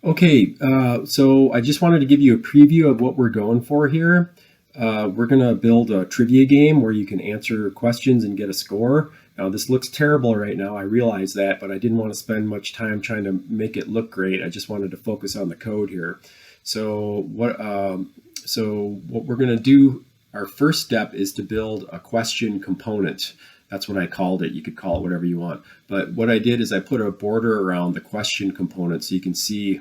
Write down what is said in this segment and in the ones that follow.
Okay, so I just wanted to give you a preview of what we're going for here. We're going to build a trivia game where you can answer questions and get a score. Now, this looks terrible right now. I realize that, but I didn't want to spend much time trying to make it look great. I just wanted to focus on the code here. So what we're going to do, our first step is to build a question component. That's what I called it. You could call it whatever you want. But what I did is I put a border around the question component so you can see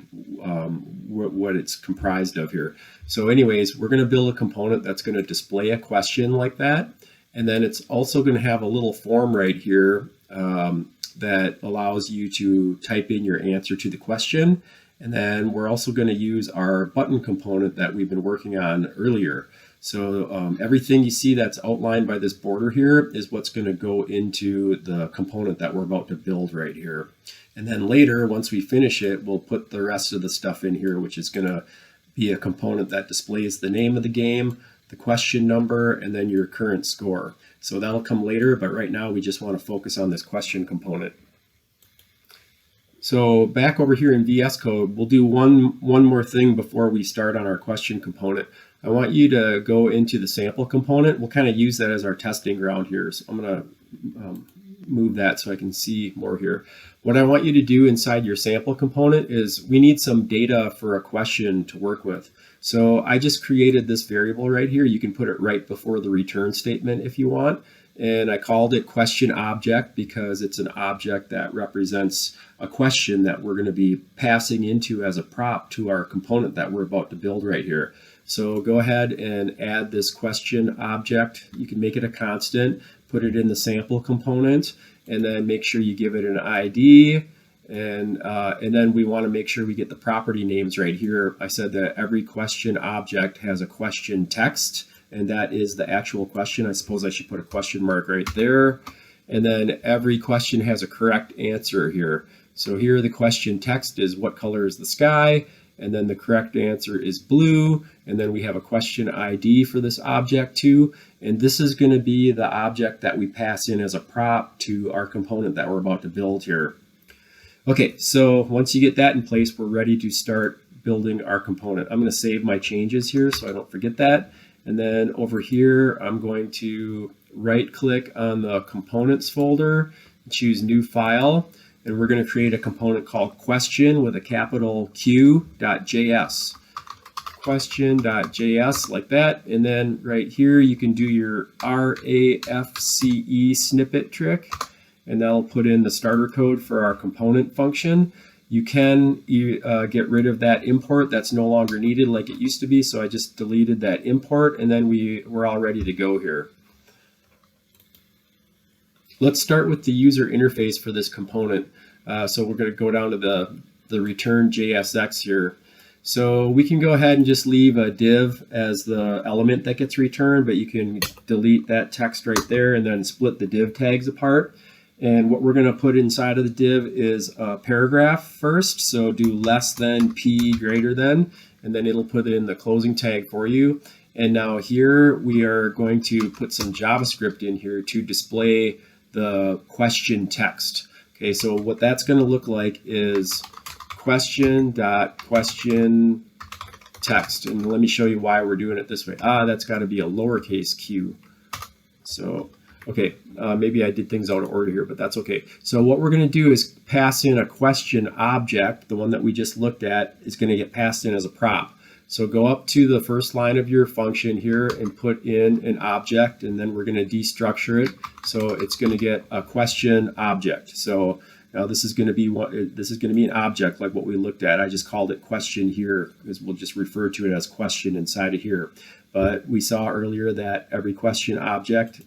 what it's comprised of here. So anyways, we're going to build a component that's going to display a question like that. And then it's also going to have a little form right here that allows you to type in your answer to the question. And then we're also going to use our button component that we've been working on earlier. So everything you see that's outlined by this border here is what's going to go into the component that we're about to build right here. And then later, once we finish it, we'll put the rest of the stuff in here, which is going to be a component that displays the name of the game, the question number, and then your current score. So that'll come later, but right now we just want to focus on this question component. So back over here in VS Code, we'll do one more thing before we start on our question component. I want you to go into the sample component. We'll kind of use that as our testing ground here. So I'm going to move that so I can see more here. What I want you to do inside your sample component is we need some data for a question to work with. So I just created this variable right here. You can put it right before the return statement if you want. And I called it question object because it's an object that represents a question that we're going to be passing into as a prop to our component that we're about to build right here. So go ahead and add this question object. You can make it a constant, put it in the sample component, and then make sure you give it an ID. And then we want to make sure we get the property names right here. I said that every question object has a question text, and that is the actual question. I suppose I should put a question mark right there. And then every question has a correct answer here. So here the question text is what color is the sky? And then the correct answer is blue. And then we have a question ID for this object too. And this is going to be the object that we pass in as a prop to our component that we're about to build here. Okay, so once you get that in place, we're ready to start building our component. I'm going to save my changes here so I don't forget that. And then over here, I'm going to right click on the components folder, choose new file. And we're going to create a component called question with a capital Q.js. Question.js like that. And then right here, you can do your RAFCE snippet trick. And that'll put in the starter code for our component function. You can get rid of that import that's no longer needed like it used to be. So I just deleted that import and then we're all ready to go here. Let's start with the user interface for this component. So we're going to go down to the return JSX here. So we can go ahead and just leave a div as the element that gets returned, but you can delete that text right there and then split the div tags apart. And what we're going to put inside of the div is a paragraph first. So do less than p greater than, and then it'll put in the closing tag for you. And now here we are going to put some JavaScript in here to display the question text. Okay, so what that's going to look like is question.question text. And let me show you why we're doing it this way. That's got to be a lowercase q. So, okay, maybe I did things out of order here, but that's okay. So what we're going to do is pass in a question object. The one that we just looked at is going to get passed in as a prop. So go up to the first line of your function here and put in an object, and then we're going to destructure it. So it's going to get a question object. So now this is going to be an object like what we looked at. I just called it question here because we'll just refer to it as question inside of here. But we saw earlier that every question object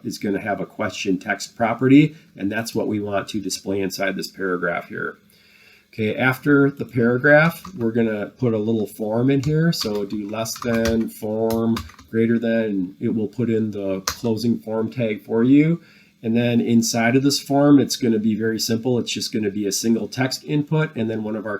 is going to have a question text property, and that's what we want to display inside this paragraph here. Okay, after the paragraph, we're going to put a little form in here. So do less than form greater than, it will put in the closing form tag for you. And then inside of this form, it's going to be very simple. It's just going to be a single text input and then one of our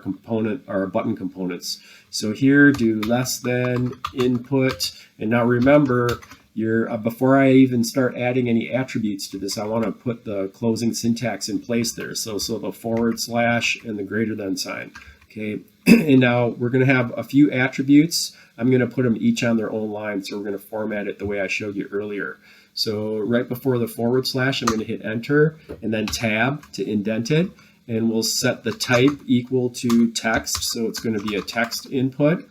button components. So here, do less than input. And now remember, before I even start adding any attributes to this, I want to put the closing syntax in place there. So the forward slash and the greater than sign. Okay, and now we're going to have a few attributes. I'm going to put them each on their own line, so we're going to format it the way I showed you earlier. So right before the / I'm going to hit enter and then tab to indent it, and we'll set the type equal to text, so it's going to be a text input.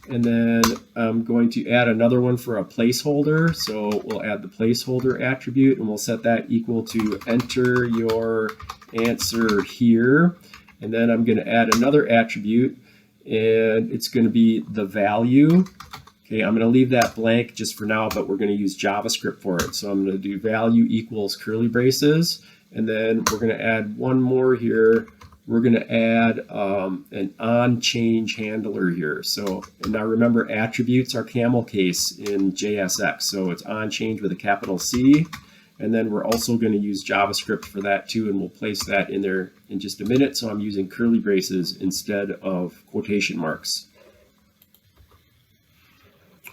And then I'm going to add another one for a placeholder, so we'll add the placeholder attribute, and we'll set that equal to enter your answer here. And then I'm going to add another attribute, and it's going to be the value. Okay, I'm going to leave that blank just for now, but we're going to use JavaScript for it. So I'm going to do value equals curly braces, and then we're going to add one more here. We're going to add an on change handler here. So, and now remember, attributes are camel case in JSX. So it's on change with a capital C. And then we're also going to use JavaScript for that too, and we'll place that in there in just a minute. So I'm using curly braces instead of quotation marks.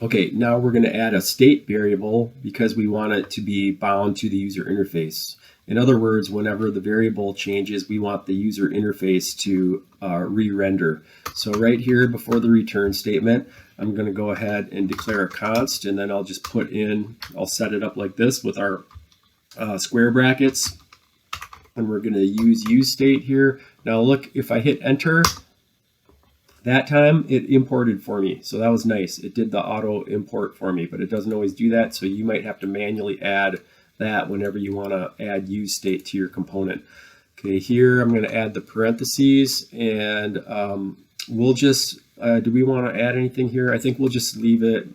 Okay, now we're going to add a state variable because we want it to be bound to the user interface. In other words, whenever the variable changes, we want the user interface to re-render. So right here before the return statement, I'm going to go ahead and declare a const, and then I'll just put in, I'll set it up like this with our square brackets, and we're going to use useState here. Now look, if I hit enter, that time it imported for me, so that was nice. It did the auto import for me, but it doesn't always do that, so you might have to manually add that whenever you want to add useState to your component. Okay, here I'm going to add the parentheses, and we'll just, do we want to add anything here? I think we'll just leave it,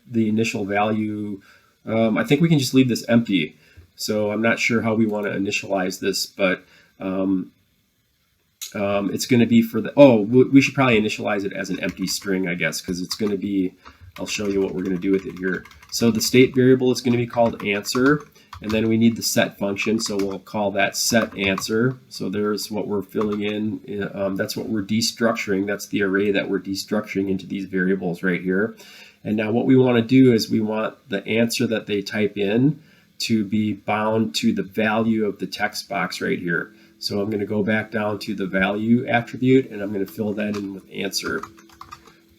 the initial value, I think we can just leave this empty. So I'm not sure how we want to initialize this, but it's going to be for the, we should probably initialize it as an empty string, I guess, because it's going to be, I'll show you what we're going to do with it here. So the state variable is going to be called answer, and then we need the set function, so we'll call that set answer. So there's what we're filling in, that's what we're destructuring, that's the array that we're destructuring into these variables right here. And now what we want to do is we want the answer that they type in to be bound to the value of the text box right here. So I'm going to go back down to the value attribute, and I'm going to fill that in with answer.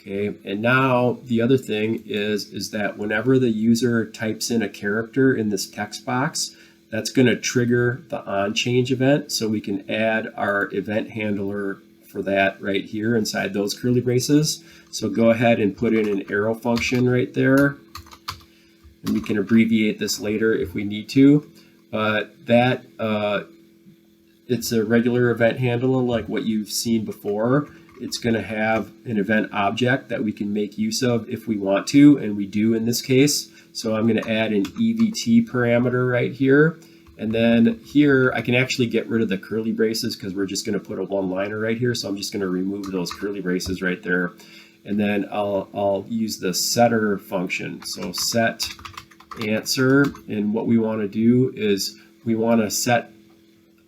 Okay, and now the other thing is that whenever the user types in a character in this text box, that's going to trigger the on change event. So we can add our event handler for that right here inside those curly braces. So go ahead and put in an arrow function right there. And we can abbreviate this later if we need to. But that, it's a regular event handler like what you've seen before. It's going to have an event object that we can make use of if we want to, and we do in this case. So I'm going to add an EVT parameter right here. And then here I can actually get rid of the curly braces because we're just going to put a one-liner right here. So I'm just going to remove those curly braces right there. And then I'll use the setter function. So set answer, and what we want to do is we want to set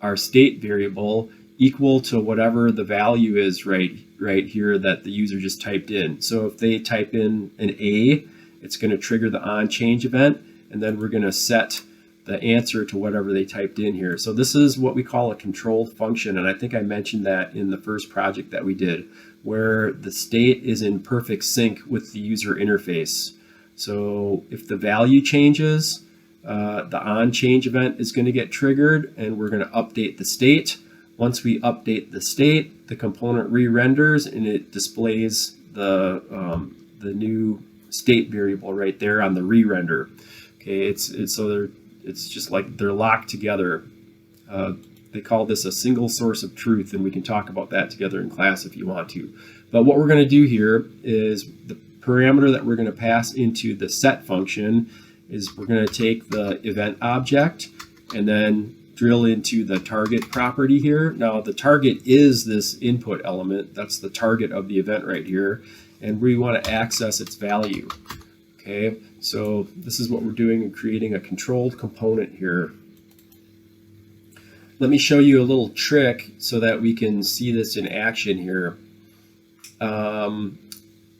our state variable equal to whatever the value is right here that the user just typed in. So if they type in an A, it's going to trigger the on change event, and then we're going to set the answer to whatever they typed in here. So this is what we call a controlled function, and I think I mentioned that in the first project that we did, where the state is in perfect sync with the user interface. So if the value changes, the on change event is going to get triggered, and we're going to update the state. Once we update the state, the component re-renders, and it displays the new state variable right there on the re-render. Okay, it's just like they're locked together. They call this a single source of truth, and we can talk about that together in class if you want to. But what we're going to do here is the parameter that we're going to pass into the set function is we're going to take the event object and then drill into the target property here. Now the target is this input element. That's the target of the event right here. And we want to access its value. Okay, so this is what we're doing in creating a controlled component here. Let me show you a little trick so that we can see this in action here.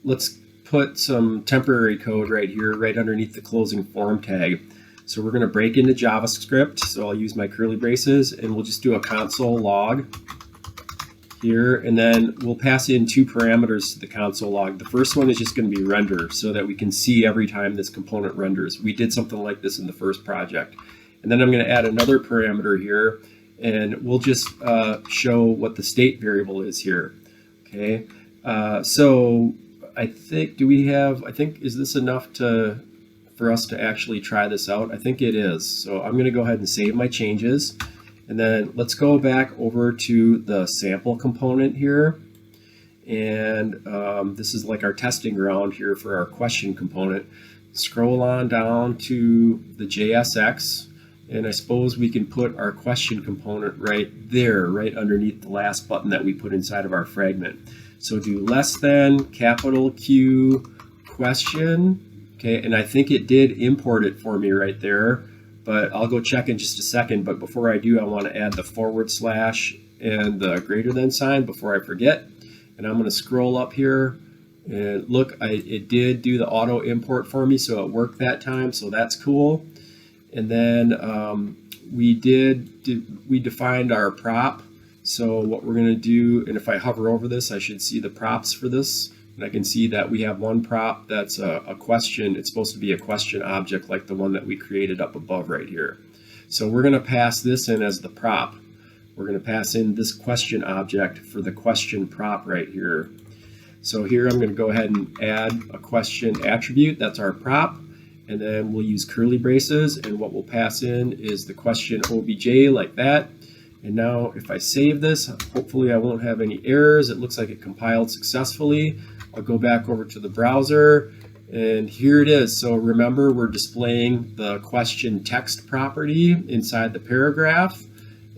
Let's put some temporary code right here, right underneath the closing form tag. So we're going to break into JavaScript. So I'll use my curly braces, and we'll just do a console log. here, and then we'll pass in 2 parameters to the console log. The first one is just going to be render, so that we can see every time this component renders. We did something like this in the first project. And then I'm going to add another parameter here, and we'll just show what the state variable is here. Okay, so I think, is this enough for us to actually try this out? I think it is. So I'm going to go ahead and save my changes. And then let's go back over to the sample component here. And this is like our testing ground here for our question component. Scroll on down to the JSX. And I suppose we can put our question component right there, right underneath the last button that we put inside of our fragment. So do less than capital Q question. Okay, and I think it did import it for me right there, but I'll go check in just a second. But before I do, I want to add the / and the greater than sign before I forget. And I'm going to scroll up here and look, it did do the auto import for me, so it worked that time, so that's cool. And then we defined our prop. So what we're going to do, and if I hover over this, I should see the props for this. And I can see that we have one prop that's a question. It's supposed to be a question object like the one that we created up above right here. So we're going to pass this in as the prop. We're going to pass in this question object for the question prop right here. So here I'm going to go ahead and add a question attribute. That's our prop. And then we'll use curly braces, and what we'll pass in is the question obj like that. And now if I save this, hopefully I won't have any errors. It looks like it compiled successfully. I'll go back over to the browser, and here it is. So remember, we're displaying the question text property inside the paragraph.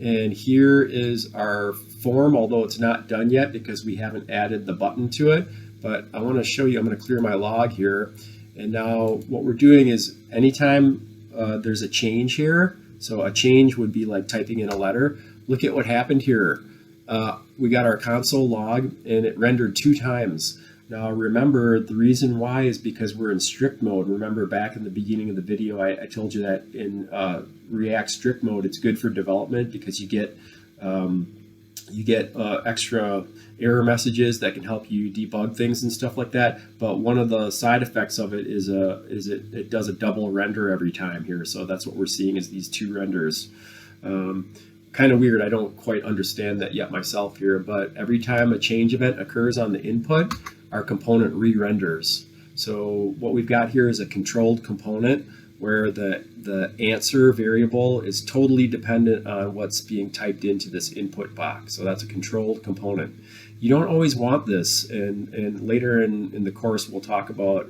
And here is our form, although it's not done yet because we haven't added the button to it. But I want to show you, I'm going to clear my log here. And now what we're doing is anytime there's a change here, so a change would be like typing in a letter. Look at what happened here. We got our console log and it rendered 2 times. Now remember, the reason why is because we're in strict mode. Remember back in the beginning of the video, I told you that in React strict mode, it's good for development because you get extra error messages that can help you debug things and stuff like that. But one of the side effects of it is it does a double render every time here. So that's what we're seeing is these 2 renders. Kind of weird. I don't quite understand that yet myself here, but every time a change event occurs on the input, our component re-renders. So what we've got here is a controlled component where the answer variable is totally dependent on what's being typed into this input box. So that's a controlled component. You don't always want this, and later in the course we'll talk about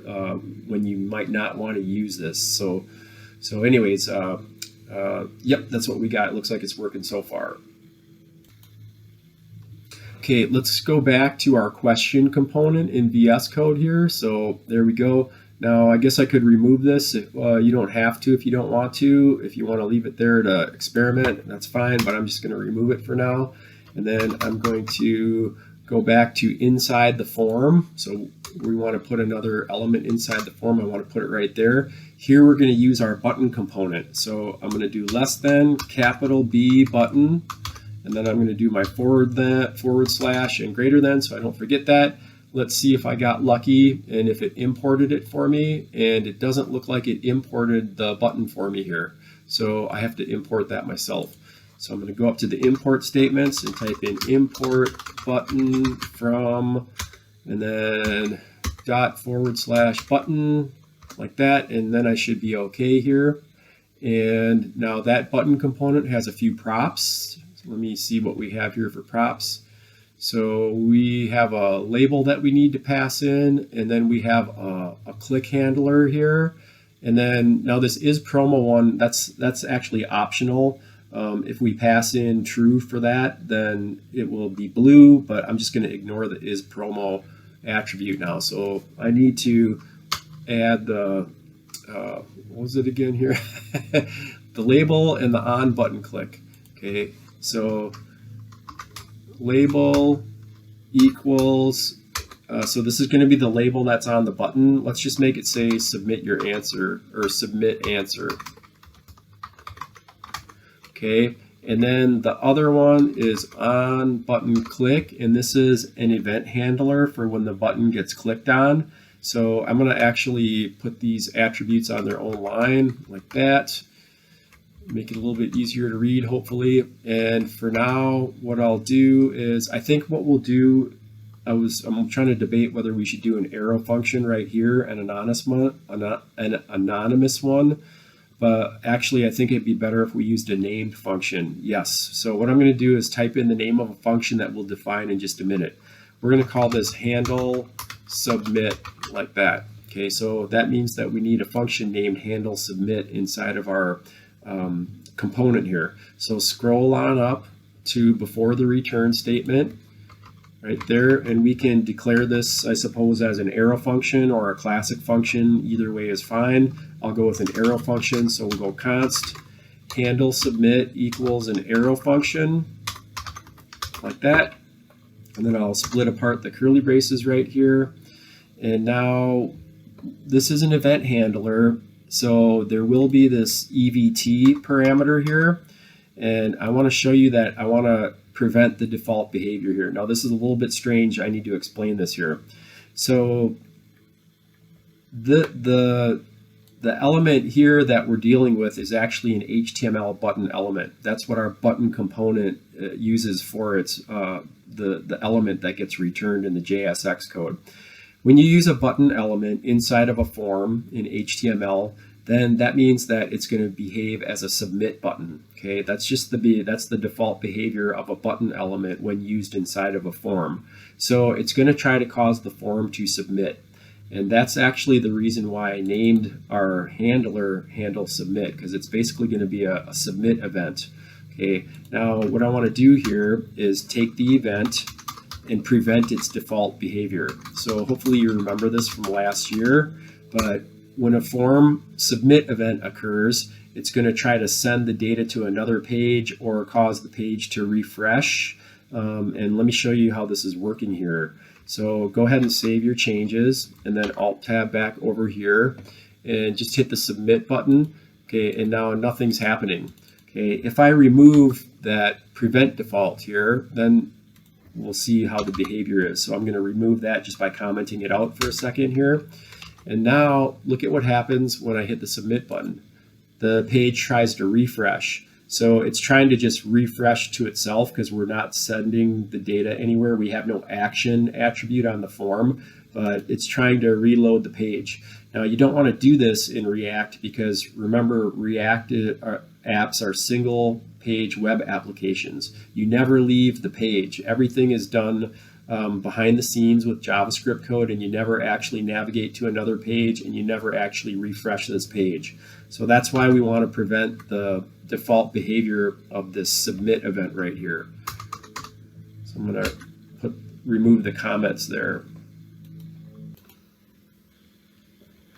when you might not want to use this. So anyways, yep, that's what we got. It looks like it's working so far. Okay, let's go back to our question component in VS Code here. So there we go. Now, I guess I could remove this. You don't have to if you don't want to. If you want to leave it there to experiment, that's fine, but I'm just going to remove it for now. And then I'm going to go back to inside the form. So we want to put another element inside the form. I want to put it right there. Here we're going to use our button component. So I'm going to do less than capital B button. And then I'm going to do my / and greater than, so I don't forget that. Let's see if I got lucky and if it imported it for me. And it doesn't look like it imported the button for me here. So I have to import that myself. So I'm going to go up to the import statements and type in import button from, and then / button like that. And then I should be okay here. And now that button component has a few props. Let me see what we have here for props. So we have a label that we need to pass in, and then we have a click handler here. And then now this is promo one, that's actually optional. If we pass in true for that, then it will be blue, but I'm just going to ignore the is promo attribute now. So I need to add the, what was it again here? The label and the on button click. Okay. So label equals, so this is going to be the label that's on the button. Let's just make it say submit your answer or submit answer. Okay, And then the other one is on button click, and this is an event handler for when the button gets clicked on. So I'm going to actually put these attributes on their own line like that. Make it a little bit easier to read, hopefully. And for now, what I'll do is, I think what we'll do, I'm trying to debate whether we should do an arrow function right here, an anonymous one. But actually, I think it'd be better if we used a named function. Yes. So what I'm going to do is type in the name of a function that we'll define in just a minute. We're going to call this handle submit, like that. Okay, so that means that we need a function named handle submit inside of our component here. So scroll on up to before the return statement right there, and we can declare this, I suppose, as an arrow function or a classic function. Either way is fine. I'll go with an arrow function, so we'll go const handle submit equals an arrow function, like that. And then I'll split apart the curly braces right here. And now this is an event handler, so there will be this EVT parameter here. And I want to show you that I want to prevent the default behavior here. Now this is a little bit strange. I need to explain this here. So the element here that we're dealing with is actually an HTML button element. That's what our button component uses for its the element that gets returned in the JSX code. When you use a button element inside of a form in HTML, then that means that it's going to behave as a submit button. Okay, that's the default behavior of a button element when used inside of a form. So it's going to try to cause the form to submit. And that's actually the reason why I named our handler handle submit, because it's basically going to be a submit event. Okay, now what I want to do here is take the event and prevent its default behavior. So hopefully you remember this from last year, but when a form submit event occurs, it's going to try to send the data to another page or cause the page to refresh. And let me show you how this is working here. So go ahead and save your changes, and then Alt Tab back over here and just hit the submit button. Okay, and now nothing's happening. Okay, if I remove that prevent default here, then we'll see how the behavior is. So I'm going to remove that just by commenting it out for a second here. And now look at what happens when I hit the submit button. The page tries to refresh. So it's trying to just refresh to itself because we're not sending the data anywhere. We have no action attribute on the form, but it's trying to reload the page. Now you don't want to do this in React because remember, React apps are single page web applications. You never leave the page. Everything is done behind the scenes with JavaScript code, and you never actually navigate to another page, and you never actually refresh this page. So that's why we want to prevent the default behavior of this submit event right here. So I'm going to remove the comments there.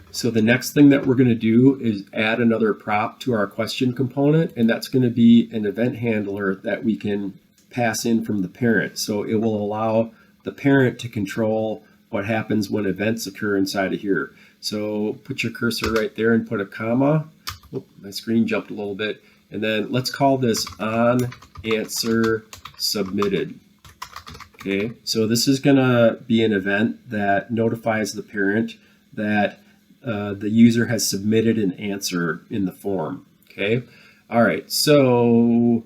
So the next thing that we're going to do is add another prop to our question component, and that's going to be an event handler that we can pass in from the parent. So it will allow the parent to control what happens when events occur inside of here. So put your cursor right there and put a comma. Oh, my screen jumped a little bit. And then let's call this on answer submitted. Okay, so this is going to be an event that notifies the parent that the user has submitted an answer in the form. Okay, all right, so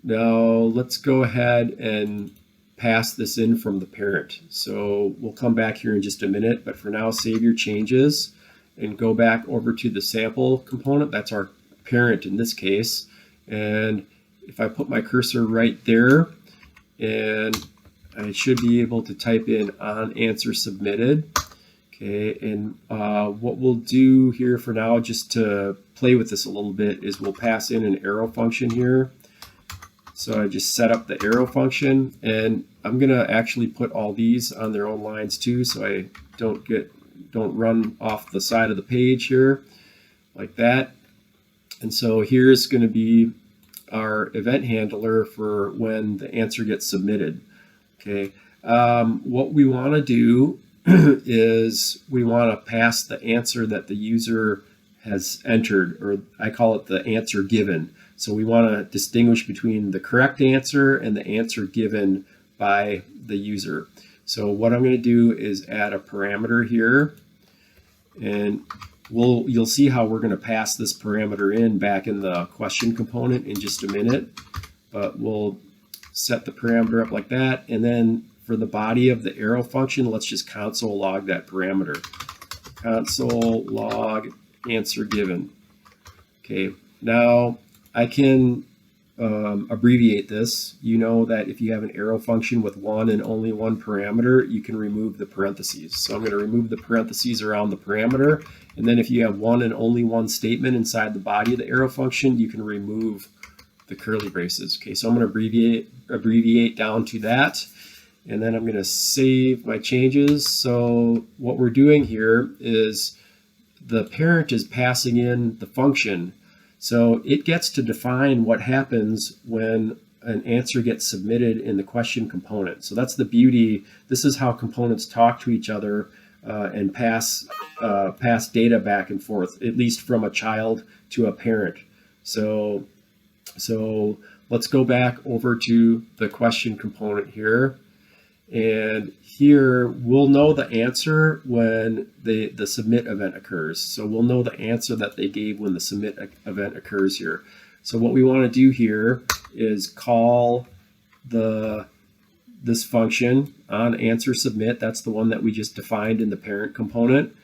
now let's go ahead and pass this in from the parent. So we'll come back here in just a minute, but for now, save your changes and go back over to the sample component. That's our parent in this case. And if I put my cursor right there, and I should be able to type in on answer submitted. Okay, and what we'll do here for now, just to play with this a little bit, is we'll pass in an arrow function here. So I just set up the arrow function, and I'm gonna actually put all these on their own lines too, so I don't run off the side of the page here like that. And so here's going to be our event handler for when the answer gets submitted. Okay, what we want to do is we want to pass the answer that the user has entered, or I call it the answer given. So we want to distinguish between the correct answer and the answer given by the user. So what I'm going to do is add a parameter here, and you'll see how we're going to pass this parameter in back in the question component in just a minute. But we'll set the parameter up like that, and then for the body of the arrow function, let's just console log that parameter. Console log answer given. Okay, now I can abbreviate this. You know that if you have an arrow function with one and only one parameter, you can remove the parentheses. So I'm going to remove the parentheses around the parameter, and then if you have one and only one statement inside the body of the arrow function, you can remove the curly braces. Okay, so I'm going to abbreviate down to that, and then I'm going to save my changes. So what we're doing here is the parent is passing in the function, so it gets to define what happens when an answer gets submitted in the question component. So that's the beauty. This is how components talk to each other and pass data back and forth, at least from a child to a parent. So let's go back over to the question component here. And here we'll know the answer when the submit event occurs. So we'll know the answer that they gave when the submit event occurs here. So what we want to do here is call this function on answer submit. That's the one that we just defined in the parent component,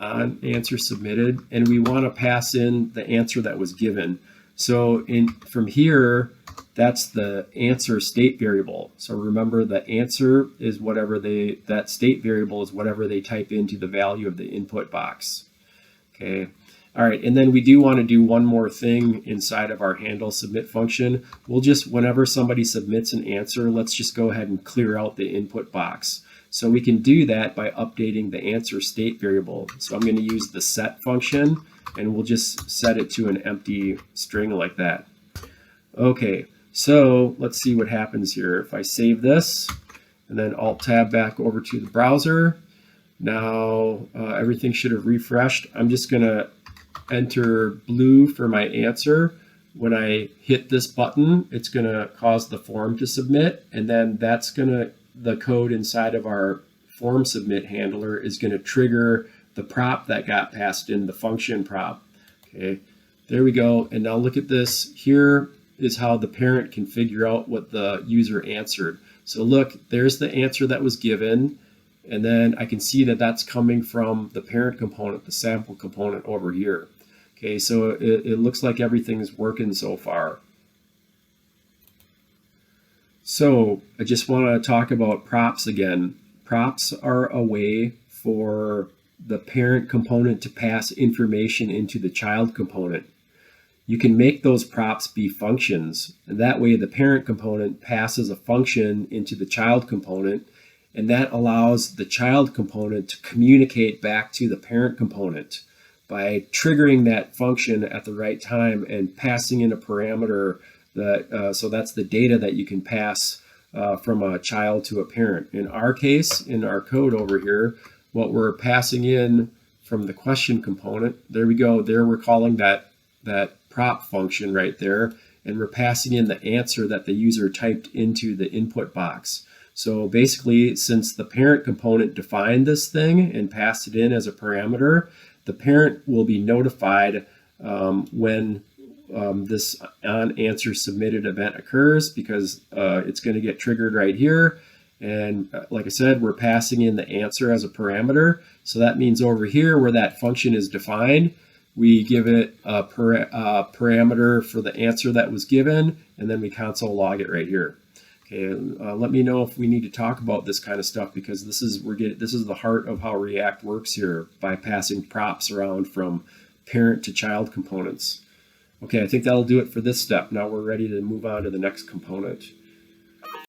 on answer submitted, and we want to pass in the answer that was given. So from here, that's the answer state variable. So remember, the answer is whatever that state variable is whatever they type into the value of the input box. Okay. All right. And then we do want to do one more thing inside of our handle submit function. We'll just, whenever somebody submits an answer, let's just go ahead and clear out the input box. So we can do that by updating the answer state variable. So I'm going to use the set function, and we'll just set it to an empty string like that. Okay. So let's see what happens here. If I save this and then Alt Tab back over to the browser, now everything should have refreshed. I'm just going to enter blue for my answer. When I hit this button, it's going to cause the form to submit, and then that's going to, the code inside of our form submit handler is going to trigger the prop that got passed in, the function prop. Okay, there we go. And now look at this. Here is how the parent can figure out what the user answered. So look, there's the answer that was given, and then I can see that that's coming from the parent component, the sample component over here. Okay, so it looks like everything's working so far. So I just want to talk about props again. Props are a way for the parent component to pass information into the child component. You can make those props be functions, and that way the parent component passes a function into the child component, and that allows the child component to communicate back to the parent component by triggering that function at the right time and passing in a parameter that, so that's the data that you can pass from a child to a parent. In our case, in our code over here, what we're passing in from the question component, there we go, there we're calling that prop function right there, and we're passing in the answer that the user typed into the input box. So basically, since the parent component defined this thing and passed it in as a parameter, the parent will be notified when this on answer submitted event occurs, because it's going to get triggered right here. And like I said, we're passing in the answer as a parameter. So that means over here where that function is defined, we give it a parameter for the answer that was given, and then we console log it right here. Okay, let me know if we need to talk about this kind of stuff, because this is the heart of how React works here, by passing props around from parent to child components. Okay, I think that'll do it for this step. Now we're ready to move on to the next component.